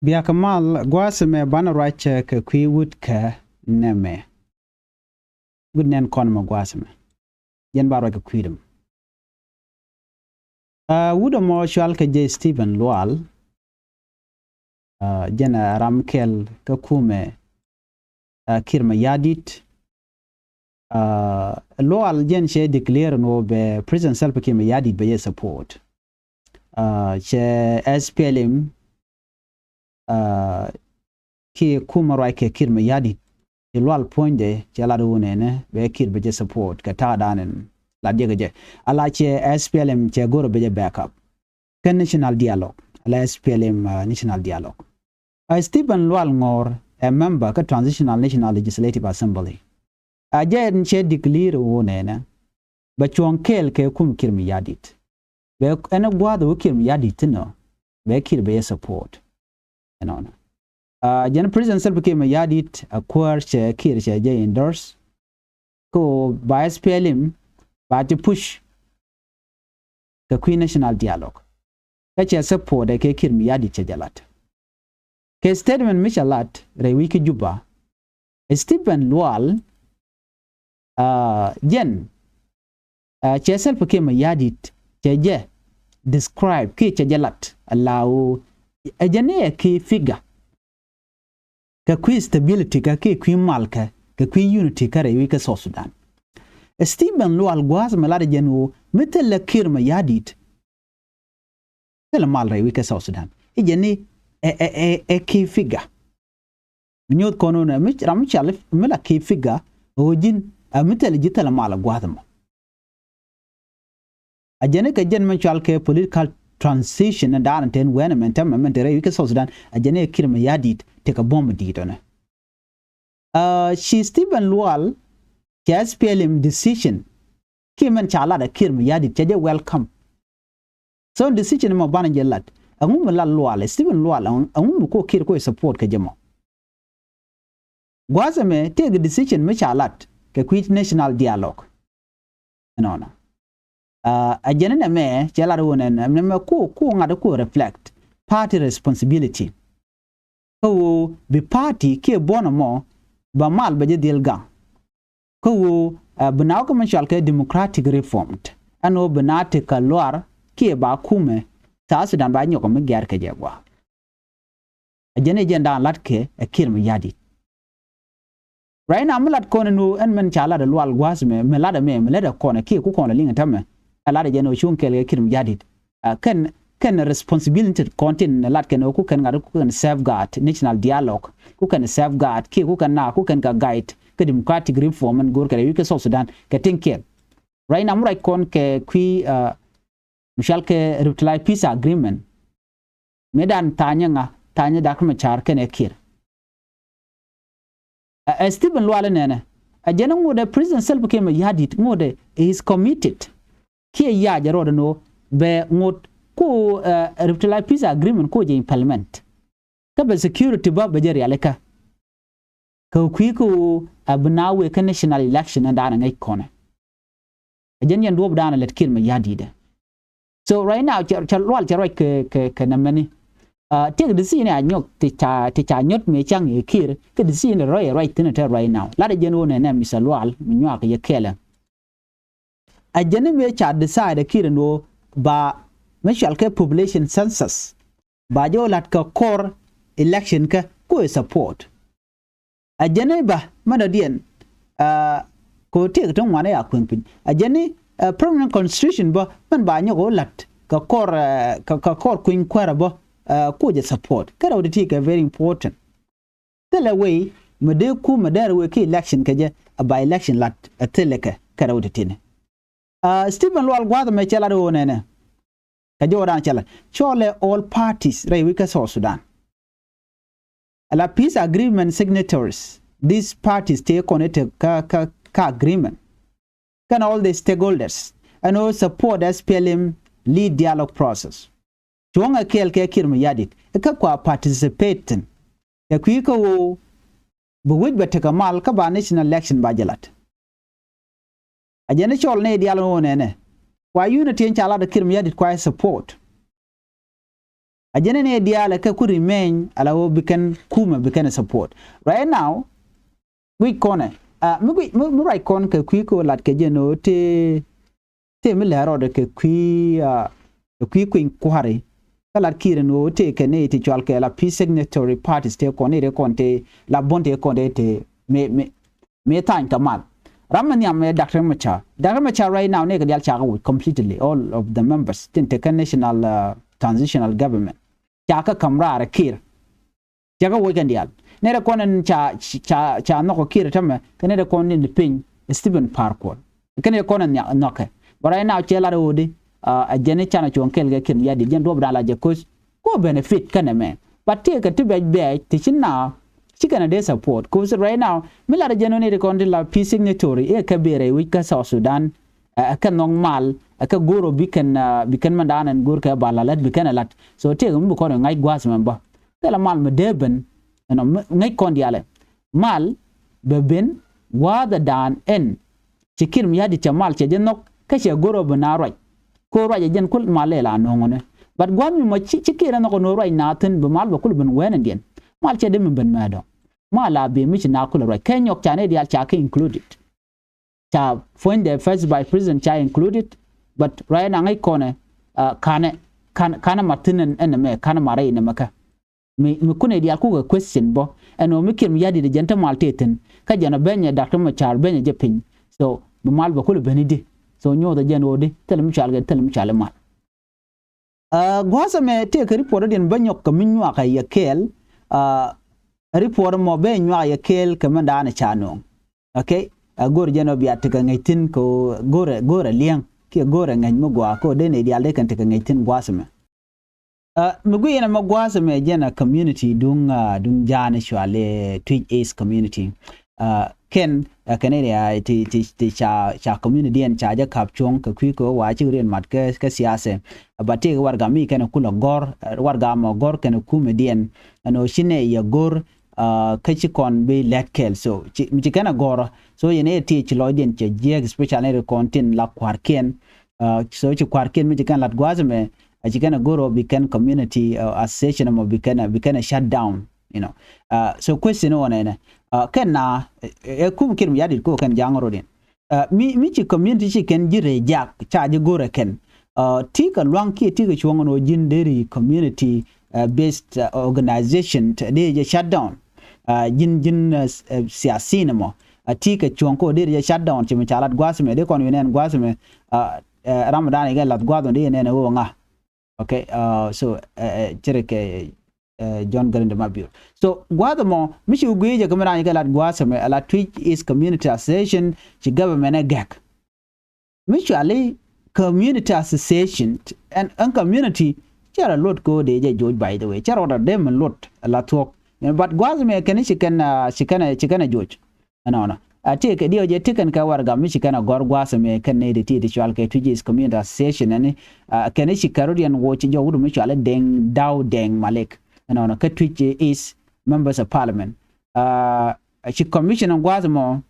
Bia kamal gwaseme bana racha ke kwi wood ka neme. Good nen konma gwaseme. Yen baro ke kwidem. Wuda mo shwal ke J. Stephen Lual. Jena ramkel ke kume kiir mayardit. Lual jen she declare no be President Salva Kiir mayardit be support. She SPLM ki kuma rai ke kiir mayardit Lual poinde chalado wonene be kiir be support ka ta danen la diga je ala che SPLM che goro be backup kan national dialogue ala SPLM national dialogue Stephen Lual ngor a member ka transitional national legislative assembly ajen che declare wonene ba chonkel ke kum kiir mayardit be ena gwado kiir mayardit no be kiir be support no Jen President Salva Kiir mayardit acquire che kiir che je endorse ko by SPLM ba to push the Queen national dialogue che support ke kiir mayardit che jalat ke statement michalat re wiki juba Stephen Lual jen che Salva Kiir mayardit che je describe ki che jalat allow ajane ki figure ka kwi stability ka kwi malka ka kwi unity ka rewi ka South Sudan Stephen Lual gwaz malade jenu metel kiir mayardit tel mal rewi ka South Sudan ejeni ki figure nyot kono na mi ram chalif mela ki figure ojin metel jital mal gwazmo ajene ka jen man chal ke political transition and down ten when men rewi ka South Sudan ajene kiir mayardit take a bomb ditone she Stephen Lual ke SPLM decision kimen chala da kiir mayardit je welcome so decision mo bana jelat angum la Lual Stephen Lual angum ko kiir ko support ke jemo gwazame take decision me chalat ke quit national dialogue no ajene na me chala do wonen me ko ngada ko reflect party responsibility ko be party ke bono mo ba mal ba je dilga ko banaw ko manchal ke democratic reformed ano banate ka lor ke ba kume ta Sudan ba nyoko me ger ke jegwa ajene jenda latke e kiir mayardit right now mulat kono no en men chala da Lual gwasme me lada me lada kono ke ku kono linga tamme ala da jeno shunkel ke kiir mayardit kan responsibility content lat ken ku kan ngado ku kan safeguard national dialogue ku kan safeguard ke ku kan na ku kan ga guide ke democratic reform and gor kare ke South Sudan ke tinke right now murai kon ke kwi mishal ke reply peace agreement medan tanya da kuma char ken ekir Stephen Lual nene ajena ngode President Salva Kiir mayardit ngode is committed ke ya jaro no be ngot ko reply peace agreement ko je parliament ka be security ba bajari aleka ka kwi ko abnawe ka national election and ana ngai kone ajen yan dob dana let kiir mayardit so right now Lual ke namani take the scene anyok te cha nyot me chang e kiir ke the scene right right now la de jen wona na Mr. Lual minwa ka yekela ajene me cha decide kiir no ba Meshal ke population census ba jo lat ka core election ka ko support ajene ba manadien ko te ton wana ya kwempin ajene permanent constitution ba man ba nyago lat ka core queen kwara ba ko je support kada wadi take very important tell way mede ku madar we ke election ka je ba election lat teleka kada wadi tine Stephen Lual gwada me chala do nene kajoran chala chole all parties rai wika South Sudan ala peace agreement signatories these parties take on it ka agreement can all the stakeholders and all support SPLM lead dialogue process chonga kel ke kiir mayardit ka kwa participating ya kwiko wo buwid bataka mal ka ba national election ba jalat ajene chol ne dialogue nene kwa unity en chala da kiir mayardit kwa support ajene ne diala ka ku remain ala wo bikan kuma bikan support right now we kone mu right kon ka ku lat ke jeno te mi lero de ke ku inquiry kala kiir no te ke ne te chwal ke la peace signatory parties te ko ne de konte la bonte ko de te me tan kamal ramani am Dr. Macha right now ne ga dial chaga completely all of the members tin te national transitional government chaka kamra kiir jaga wo ga dial ne de konen cha no ko kiir tama ne de konen pin Stephen Parkour kene konen noke but right now chela rodi a jene chana chonkel ga kin ya di jen do brala je ko benefit kana me but take a tibe be tichina chikana de support cause right now mila de jeno ne de kon la peace signatory e ka bere wi ka South Sudan ka normal ka goro bikan mandanan gor ka balalat bikan lat so te mu ko ngai gwas memba kala mal me deben no ngai kon diale mal beben wada dan en chikir mi yadi chamal che jenok ka che goro bana roi ko roi jen kul malela no ngone but gwami mo chikira no no roi natin be mal ba kul ben wenen dien mal che dem ben mado mala be mi na kul roi kenyok chane dial cha ka included cha find the first by president cha included but right na ngai kone kana martinen en me kana mare ne maka mi kune dial ku question bo eno mi kim yadi de jenta mal teten ka jana benya Dr. Machar benya je pin so be mal ba kul benidi so nyo da jen wodi telum chal mal gwasa me te ka report den banyok ka min nwa ka yakel report mo be nwa yakel ka manda na chano okay gor jeno biya te ka ngaitin ko gore liang ki gore ngany mo gwa ko de ne dial de kan te ka ngaitin gwasa me mugu yana ma gwasa me jena community dung jana shwale Twic East community ken Canada ti cha community en cha ja kapchong ka ko wa chi ren mat ka siase abate warga mi ken kula gor warga mo gor ken comedian ano shine ya gor ka chi kon be letkel so mi chi kana gor so yene ti chi loiden che je special ne content la kwarken so chi kwarken mi chi kan lat gwazme a chi kana goro be ken community association mo be kana shut down you know so question one ene kenna kum kirim yadit ko kan jangoro den mi chi community chi ken jire jak chaji gore ken tika lwanki tika chwongo jinderi community based organization de je shut down jin siasina mo tika chwongo de je shut down chi chalat gwasme de kon wenen gwasme ramadan ga lat gwado de ne wo nga okay so chireke John Garinde Mabur. So Guadamo, Michi Uguija Kamarani Galat Guasame, a la Twic East Community Association, she government a gag. Mutually community association and community, Chara lot go de George by the way. Chara them and lot a lot talk. But Guasame can she can George. No. I take a deal je taken Kawarga, Michicana Gorguasame, can need it Twic East Community Association and Kanishi Carodian watch your wood mutually deng Dow deng Malek. No, Twic East members of parliament. She commissioned on Guazamo,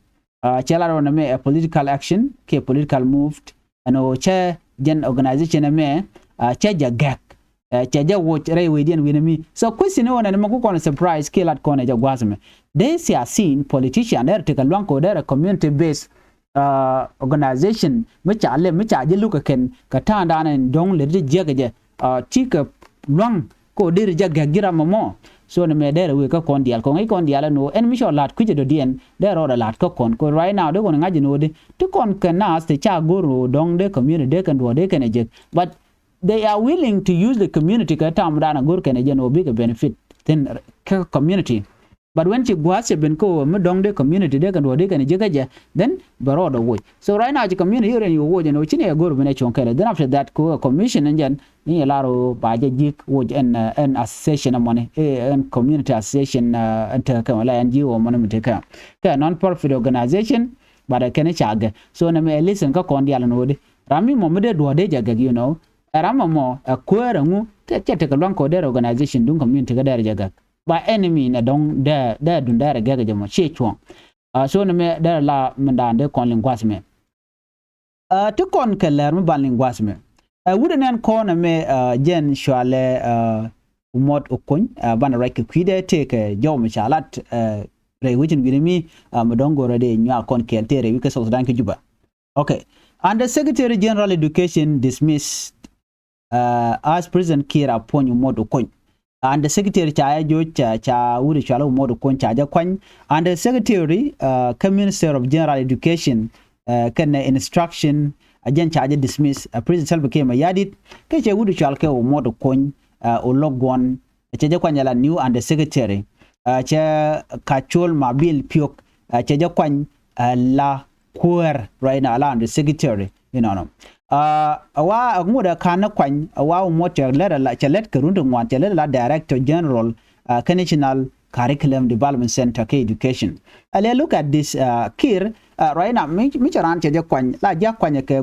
Chela on a political action, political moved, and chair gen organization me, chair gag, chair watch railway didn't win me. So question on and Mako surprise kill at corner Guazame. They see a seen politician there take a long there a community based organization, which I look again, Katan and don't let it jagaja, chica long. Ko dir jagga gira mamo so ne me der we ka kon dial ko ngai kon dial no en mi sho lat kuje do dien der ora lat ko kon ko right now de kon ngaji no de to kon kana ste cha goro dong de community de kan do de kan je but they are willing to use the community ka tam dana gor kan je no big benefit then community but when she was ben ko me dong de community de kan do de kan je ga then baro do wo so right now the community here you wo je no chine gor bene chon kale then after that ko commission njan ni laro ba je jik wo en association money en community association enter ka wala NGO money miteka ka non profit organization but can chaga so na me listen ka kon dial no de rami mo me de do de jaga you know rama mo akwera ngu te ka lon ko de organization dun community ga der jaga by enemy na dong da dun da ga jamo che chwon so na me da la mandande kon lingwas me to kon keller me ban lingwas me wouldn't en kon me jen shwale umot okon bana right kwide take jaw mishalat re wujin winimi madongo rede nya kon kelte re wike South Sudan ke Juba. Okay, and the Secretary General Education dismissed as President Kiir appoint umot okon. And the secretary cha wuri chala umot okon cha kwan, and the secretary Minister of General Education can instruction again charge dismiss President Salva Kiir mayardit ke che wuri chala ke umot okon ologwon che kwanyala new and the secretary che kachol mabil piok che kwan la kuer right now and the secretary no awa ngoda kana kwan awa motor leda la chelet kerundu ngwan chelet la director general national curriculum development center ke education look at this Kiir right now mi charan che kwan la ja kwan ke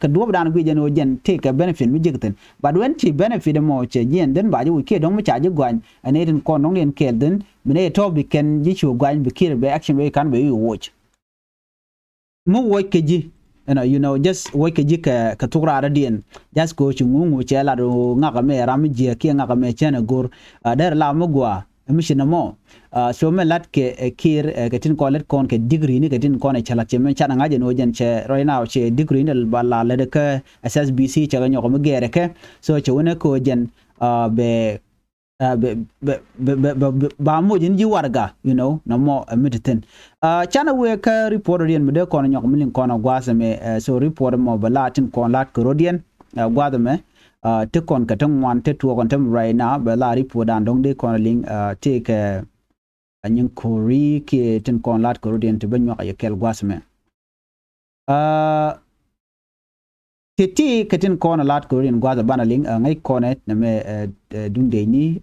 do dan gwi jeno jen take a benefit mi jigten but when she benefit mo che jen den ba ju ke dong mi cha je gwan ane den kon dong len kel den mine to bi ken ji chu gwan bi Kiir be action we kan be you watch mo watch ke ji just work jika katura radien just go chungu chela do ngaka me ramji ki ngaka me chena gor der la mugwa mission mo so me lat ke Kiir ke tin ko let kon ke degree ni ke tin kon e chala cheme chana ngaje no jen che right now che degree ni balla le de ke SSBC che ganyo ko gere ke so che wona ko jen be ba mo jin ji warga no mo mediten chana we ka report rien me de kono nyok milin kono gwasa me so report mo balatin kon lat ko rodien gwada me te kon ka tan wan te to kon tam right now bala report dan dong de kono ling take anyin kori ke tin kon lat ko rodien te ben nyok ya kel gwasa me titi katin kona lat ko rin gwaza bana ling ngai kone na me dunde ni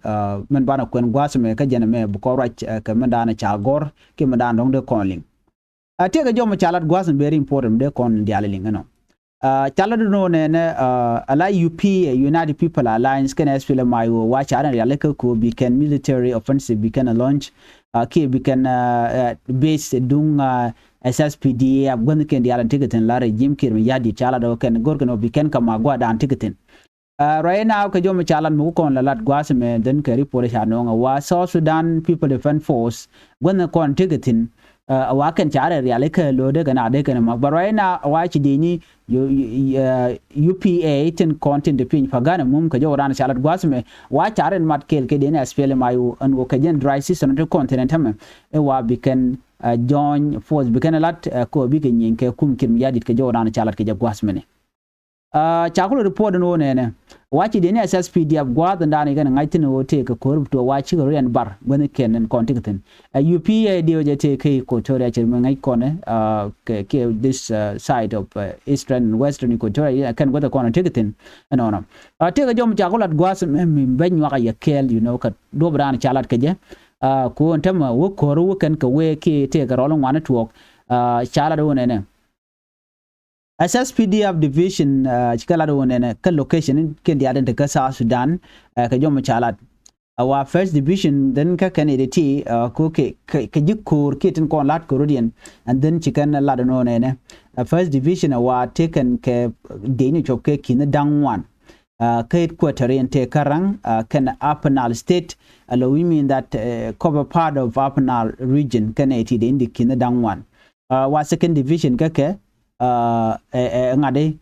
men bana kwen gwaza me ka jena me bu ko rach ka men dana chagor ke men dana dong de kon ling ate ga jom chalat gwaza very important de kon diale ling no chalat no ne ala UP United People Alliance can SPL mayo wa charan ya leka ko be can military offensive be can launch ke be can base dung SSPD abgon ken di alan ticketin la regime Kiir mayardit chala do ken gorgano bi ken kama gwa dan ticketin right now ka jom chalan mu kon la lat gwas me den ke report sha no wa South Sudan People Defense Force gwan kon ticketin wa ken chara ya le ke lo de kana de ken ma right now wa chi dini UPA tin content de pin pagana mum ka jawran chalat gwas me wa charen mat kel ke den SPL mayu an wo ka gen dry season to continent me wa bi ken join force bi ken lat ko bi ken yin ke kum Kiir mayardit ke jawran chalat ke gwas me ne chakulo report no ne wachi deni SSPD ab gwad ndani gan ngaitin o te ka korupto wachi go ren bar gwen ken kontikten UPA dio je te ke Equatoria chermen ngai kone ke this side of eastern and western Equatoria kan gwada kone tikten no te ga jom chakulo gwas me ben wa ya kel ka do bran chalat ke je ko ntama wo koru kan ka we ke te ga rolon wana tuok chala do ne SSPDF division chikala do ne ka location ken dia den ka South Sudan ka jom chalat our first division then ka kanediti ko ke jikur kitin kon lat korodian and then chicken la do ne first division wa taken ke deni chop ke kin dang one ka Equatorian te karang kan Upper state allow we mean that cover part of Upper region kaneti de indi kin dang one wa second division ka ke ngade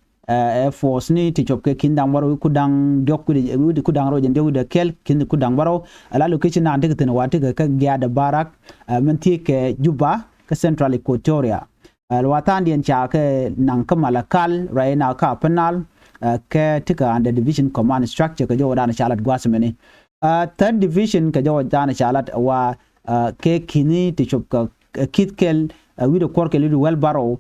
force ni ti chop ke kindang baro kudang dok di kudang ro jende de kel kin kudang baro ala location na ande ten wate ka gya da barak menti ke Juba ka Central Equatoria alwatan dien cha ke nang kamalakal raina ka penal ke tika under division command structure ka jo dana chalat gwasmene third division ka jo dana chalat wa ke kini ti chop ka kitkel wido korke lidu well baro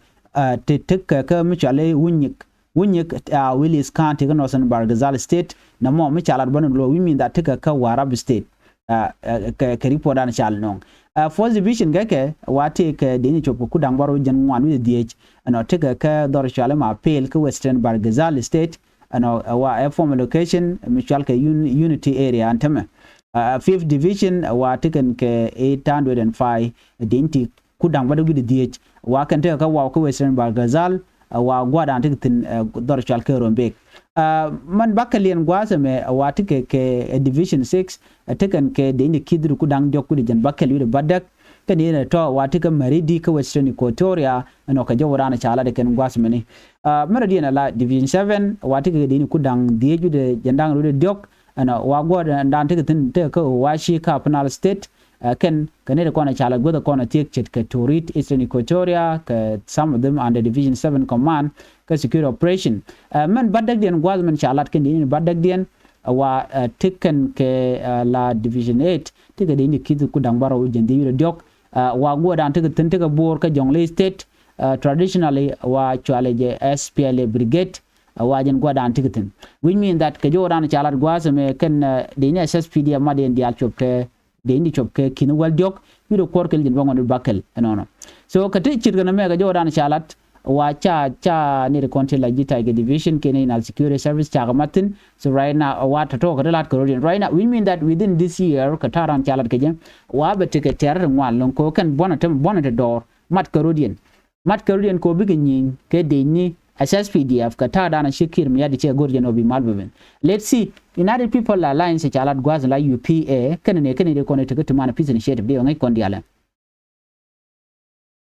te tekka ka michale wunyik Willis County Northern Bargazal State na mo michala banu lo we mean that tekka ka Warab State ka report an chal non fourth division gake wate ka deni chopo kudang baro jan wan with DH no tekka ka dor chale ma pel ka Western Bargazal State no wa former location michal ka unity area antame fifth division wa taken ka 805 denti kudang baro with DH wa kan te ka wa ko Western Bargazal wa gwada antikin dor chal ke rombek man bakalian gwaza me awati ke division 6 taken ke de ni kidru kudang jokku de jan bakali de badak kan ne to wati ka maridi ka western equatoria no ka jawrana chala de ken gwas meni maradi na la division 7 wati ka de ni kudang dieju de jandang de dok ana wa goda ndan tin te ka washi ka penal state ken kanere kona chala goda kona tiek chet ka turit eastern equatoria ka some of them under division 7 command ka security operation man badak den gwas man chala ken ni badak den wa taken ke la division 8 te ga de ni kidu kudang baro jendi de dok wa goda tin te ka bor ka jongle state traditionally wa chale je SPLA brigade wajen gwada antikitin which mean that ke joran chalat gwaza me ken de ni SSPD ma de ndial chopke de ndi chopke kinu wal jok wido korkel jin bangon bakel no so kati chirgana me ga joran chalat wa cha ni de konti la jita ge division kene in security service cha matin so right now wa to ko lat ko right now we mean that within this year kataran chalat ke jen wa betike ter ngwan lon ko kan bonata door mat karodian ko bigin ke de ni SSPDF katada na shikir miyadi che gorje no bi malbeben. Let's see United People Alliance chalat gwaz la UPA kenene de kone te tumana peace initiative de ngai kondiala.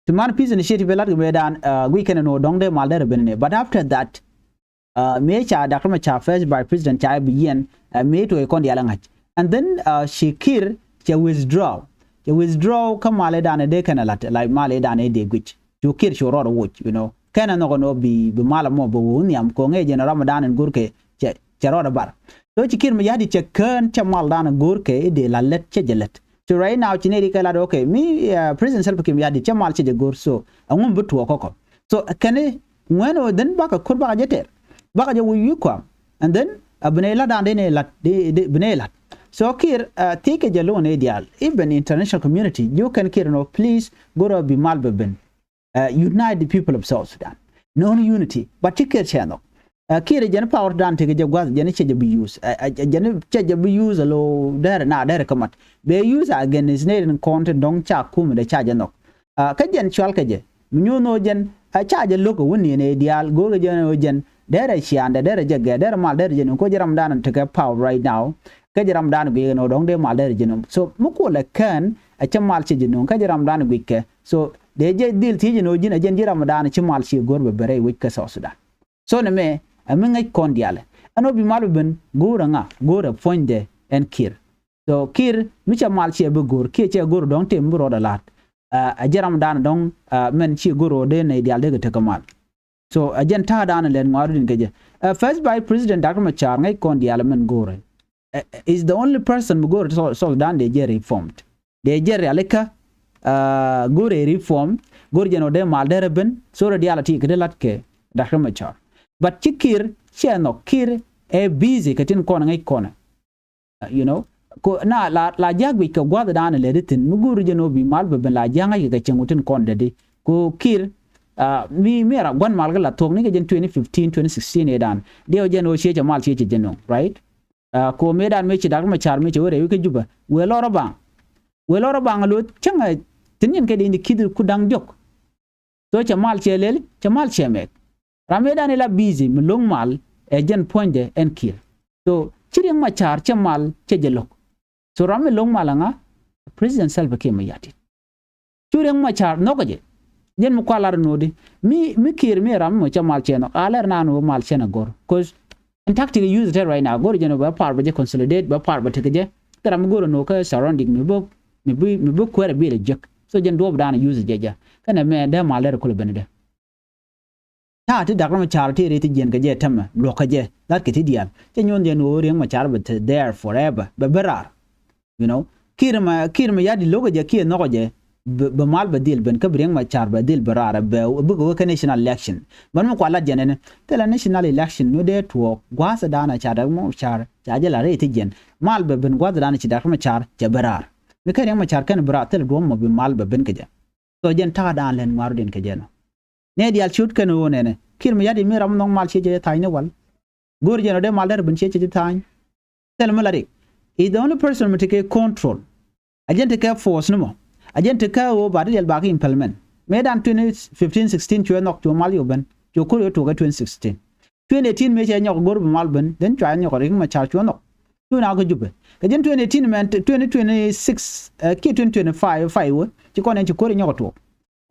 Tumana peace initiative la medan we can no dongde malder benene but after that me cha dakma cha first by president cha biyen me to kondiala ngach and then shikir che withdraw kamale dane de kanalat like male dane de gwich shikir shoro watch you know kana no bi malamo bo woniam ko ngeje na ramadan en gurke chero bar to chikir mi yadi chekan chamal dan gurke de lalet chejelet so right now chineri kala okay mi president self kim yadi chamal cheje gur so angum butu kokko so kane ngeno den baka kurba jeter baka je wu kwa and then abnela dan de lat de bnela so kir take je lo ne dial even international community you can kir no please go to bi malbeben unite the people of South Sudan. No unity, but ticket channel. Kira jen power down take a gwas jen cheja be use. Jen cheja be use a low there na there come out. Be use again is need and content don't chak kum the charge no. Kajan chalkaje. Munu no jen a charge a look winnie in a dial go jen there she and there jagga there mal there jen ko jaram down and take a power right now. Kajaram down be no dong de mal there jen. So mukola can a chamal chejin kajaram down week. So de je dil ti no jina jen ramadan ci mal ci gorbe bere wi ka so sudan so ne me amin ay kondiale ano bi malu ben gora nga gora fonde en kir so kir mi ci mal ci be gor ke ci gor don te mbro da lat a je ramadan don men ci goro de ne dial de ta kamal so a jen ta dan len ngaru din keje first by president Dr. Machar ngay kondiale men gore is the only person gor so dan de je reformed de je aleka gore reform gorjeno de maldere ben so reality kedelat ke Dr. Machar but chikir cheno kir e busy katin kona ngai kona you know ko na la jagwi ka gwada dana le ritin muguru jeno bi malbe ben la janga ga chengutin konde de ko kir mi mera gwan malga la tok ni gen 2015 2016 edan de jeno che jamal che jeno right ko medan me chi Dr. Machar me che wore wi juba we loro bang lo changa tinin ke de kidir kudang jok so chamal chelel chamal chemek ramedan la busy mulong mal ejen ponde en kir so chiring Machar chamal chejelok so ram long malanga president self ke mayati chiring Machar nogoje jen mu kwalar nodi mi kir mi ram mo chamal cheno aler nanu mal chena gor cause in tactic use it right now gor jeno ba par ba je consolidate ba par ba tegeje taram gor no ka surrounding mi bo kwere bi le jek so jen do dana use jeja kana me da maler ko benede ta ti Dr. Machar ti reti jen gaje tamma blokaje that ke ti dial je nyon de no ring Machar but there forever be berar you know kirma yadi logoje ki no goje be mal badil ben kabring Machar badil berar be bugo ka national election ban mo kwala jenene tela national election no de to gwasa dana cha da mo char jaje la reti jen mal be ben gwasa dana ci Dr. Machar je berar me ka ring Machar kan berar tel do mo be mal be ben keje so jen ta dan len maru den keje no ne dial shoot kan wone ne kirma yadi mi ram non mal che je tayne wal gor jeno de mal der ben che je tayne tel malari is the only person to take control agent take force no mo agent take o bari del baki implement medan 2015 16 chwe nok to mal yo ben jo ko to ga 2016 2018 me che nyok gor malben den chwa nyok ring ma char chuno tu na ko jube ka jen 2018 men 2026 ki 2025 5 ci konen ci ko nyok to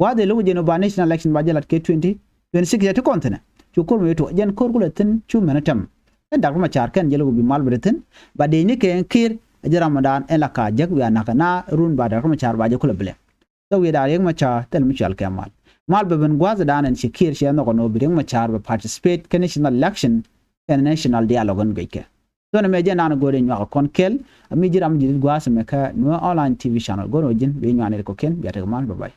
wa de lu jeno ba national election ba jalat ke 2026 ya to kontena ci ko me to jen ko ko tin chu menatam dak ma char ken jelo bi malbretin ba de ni ke kiir ramadan en la ka jag wi anaka na run ba dak ma char ba je ko ble so wi da yeg ma cha tel mi chal kamal mal be ben gwaza danan ci kiir she no no bi ma char ba participate ke national election and national dialogue on geke so na me je nan go de nyaa kon kel mi jiram jidit gwaza me ka no online tv channel go no jin be nyaane ko ken bi ta mal bye bye